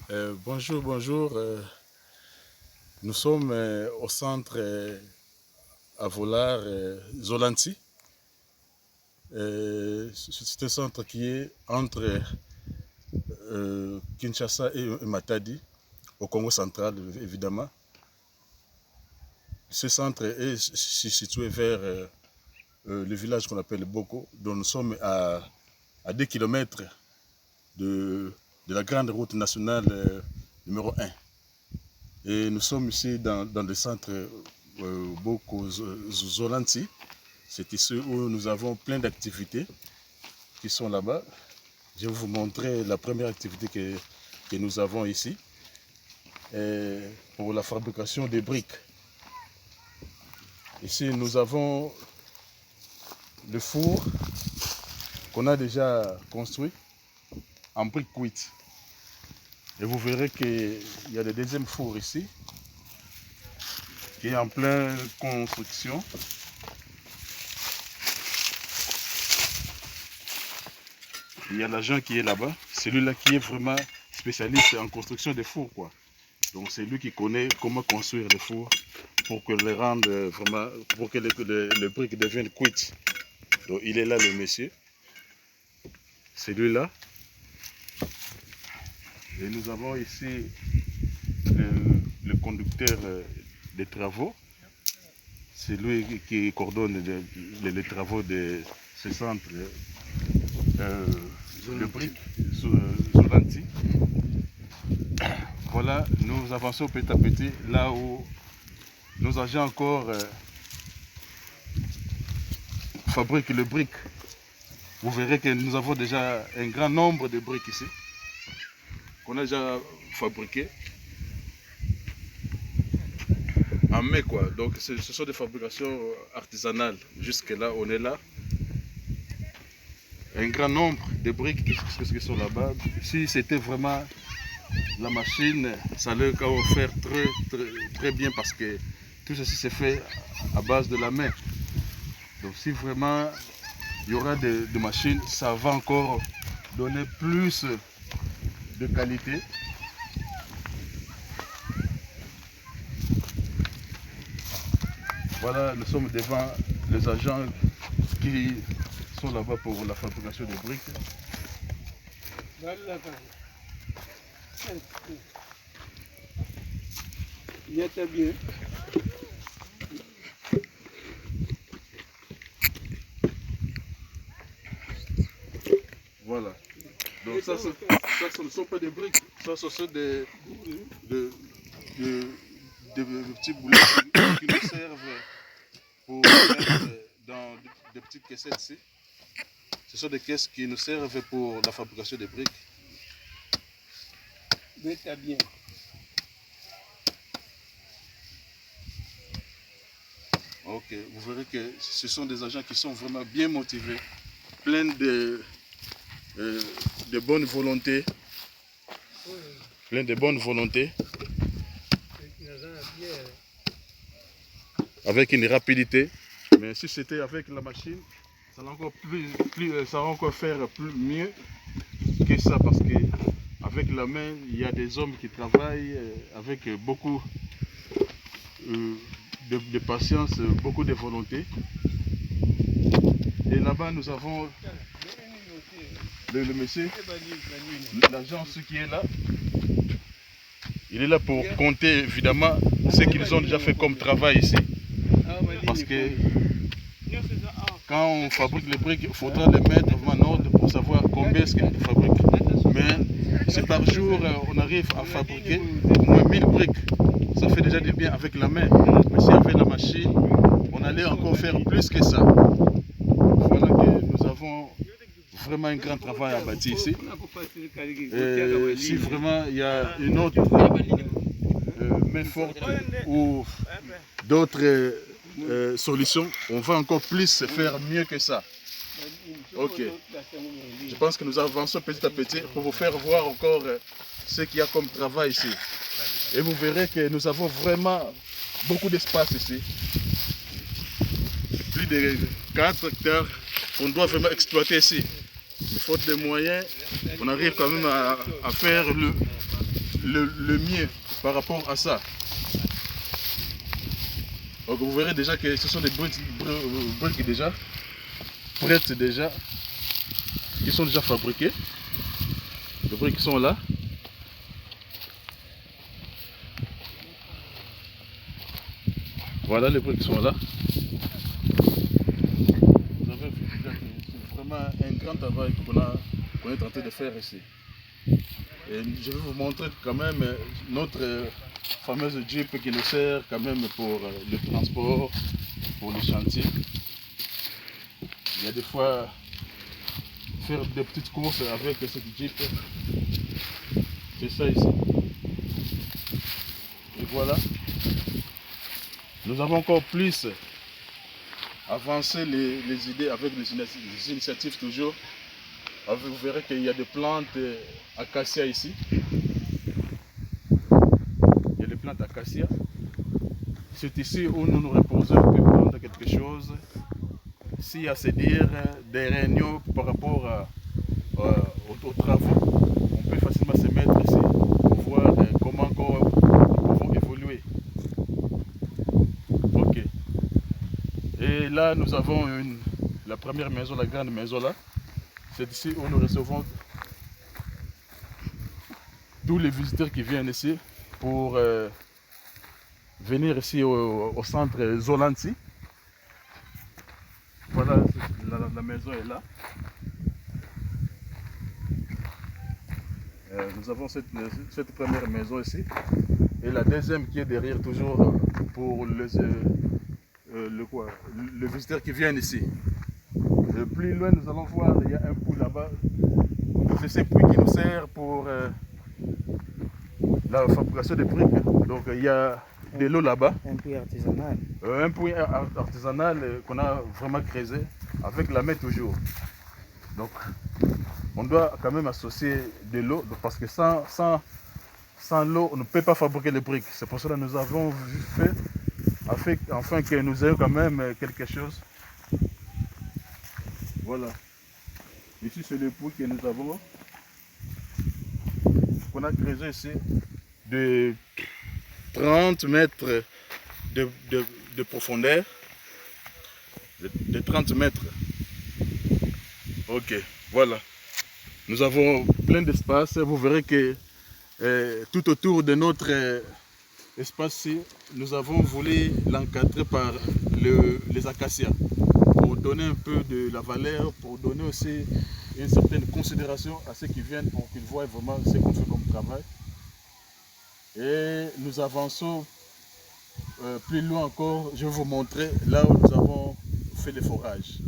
Bonjour, bonjour. Nous sommes au centre à Volare, Zolanti. C'est un centre qui est entre Kinshasa et Matadi, au Congo central évidemment. Ce centre est situé vers le village qu'on appelle Boko, dont nous sommes à 2 km de la grande route nationale numéro 1. Et nous sommes ici dans le centre Boko Zolanti. C'est ici où nous avons plein d'activités qui sont là-bas. Je vais vous montrer la première activité que nous avons ici. Pour la fabrication des briques. Ici, nous avons le four qu'on a déjà construit en briques cuites. Et vous verrez qu'il y a le deuxième four ici, qui est en pleine construction. Il y a l'agent qui est là-bas, celui-là qui est vraiment spécialiste en construction des fours, quoi. Donc c'est lui qui connaît comment construire les fours pour que les rende vraiment, pour que les briques deviennent cuites. Donc il est là le monsieur, celui-là. Et nous avons ici le conducteur des travaux. C'est lui qui coordonne les travaux de ce centre de briques Zolanti. Voilà, nous avançons petit à petit là où nos agents encore fabriquent les briques. Vous verrez que nous avons déjà un grand nombre de briques ici qu'on a déjà fabriquées en mai, quoi. Donc ce sont des fabrications artisanales. Jusque là, on est là. Un grand nombre de briques qui sont là-bas. Si c'était vraiment la machine, ça allait faire très bien parce que tout ceci s'est fait à base de la main. Donc si vraiment il y aura des machines, ça va encore donner plus de qualité. Voilà, nous sommes devant les agents qui sont là-bas pour la fabrication des briques. Il était bien. Voilà. Donc ça ce ne sont pas des briques, ça ce sont des petits boulets qui nous servent pour mettre dans des petites caissettes ici. Ce sont des caisses qui nous servent pour la fabrication des briques. Mais t'as bien. Ok, vous verrez que ce sont des agents qui sont vraiment bien motivés, pleins de bonne volonté. Plein de bonne volonté. Avec une rapidité. Mais si c'était avec la machine, ça va encore ça va encore faire mieux que ça, parce que avec la main, il y a des hommes qui travaillent avec beaucoup de patience, beaucoup de volonté. Et là-bas, nous avons le monsieur, l'agent qui est là. Il est là pour compter évidemment ce qu'ils ont déjà fait comme travail ici. Parce que quand on fabrique les briques, il faudra les mettre en ordre pour savoir combien est-ce qu'ils fabriquent. Mais c'est par jour, on arrive à fabriquer au moins 1000 briques. Ça fait déjà du bien avec la main. Mais si avec la machine, on allait encore faire plus que ça. Voilà que nous avons vraiment un grand travail à bâtir ici. Et si vraiment il y a une autre main forte ou d'autres solutions, on va encore plus faire mieux que ça. Ok. Je pense que nous avançons petit à petit pour vous faire voir encore ce qu'il y a comme travail ici. Et vous verrez que nous avons vraiment beaucoup d'espace ici. Plus de 4 hectares qu'on doit vraiment exploiter ici. Mais faute de moyens, on arrive quand même à faire le mieux par rapport à ça. Donc vous verrez déjà que ce sont des briques déjà prêtes déjà, qui sont déjà fabriquées. Les briques sont là. Voilà, les briques sont là. Vous avez vu déjà que c'est vraiment un grand travail qu'on est en train de faire ici. Et je vais vous montrer quand même notre fameuse Jeep qui nous sert quand même pour le transport, pour les chantiers. Il y a des fois faire des petites courses avec cette Jeep. C'est ça ici. Et voilà. Nous avons encore plus avancé les idées avec les initiatives toujours. Vous verrez qu'il y a des plantes acacia ici. Il y a des plantes acacia. C'est ici où nous nous reposons, on peut prendre quelque chose. S'il y a à se dire des réunions par rapport aux travaux, on peut facilement se mettre ici pour voir comment encore nous pouvons évoluer. Ok. Et là, nous avons la première maison, la grande maison là. C'est ici où nous recevons tous les visiteurs qui viennent ici pour venir ici au centre Zolanti. Voilà, la maison est là. Nous avons cette première maison ici. Et la deuxième qui est derrière toujours pour le visiteur qui vient ici. Plus loin, nous allons voir, il y a un puits là-bas. C'est ce puits qui nous sert pour la fabrication des briques. Donc il y a de l'eau là-bas. Un puits artisanal. Un puits artisanal qu'on a vraiment creusé avec la main toujours. Donc on doit quand même associer de l'eau parce que sans l'eau on ne peut pas fabriquer les briques. C'est pour cela que nous avons fait afin que nous ayons quand même quelque chose. Voilà. Ici c'est le puits que nous avons. Qu'on a creusé ici de 30 mètres de profondeur. De 30 mètres. Ok, voilà. Nous avons plein d'espace. Vous verrez que tout autour de notre espace-ci, nous avons voulu l'encadrer par les acacias pour donner un peu de la valeur, pour donner aussi une certaine considération à ceux qui viennent pour qu'ils voient vraiment ce qu'on fait comme travail. Et nous avançons plus loin encore. Je vais vous montrer là où nous avons fait les forages.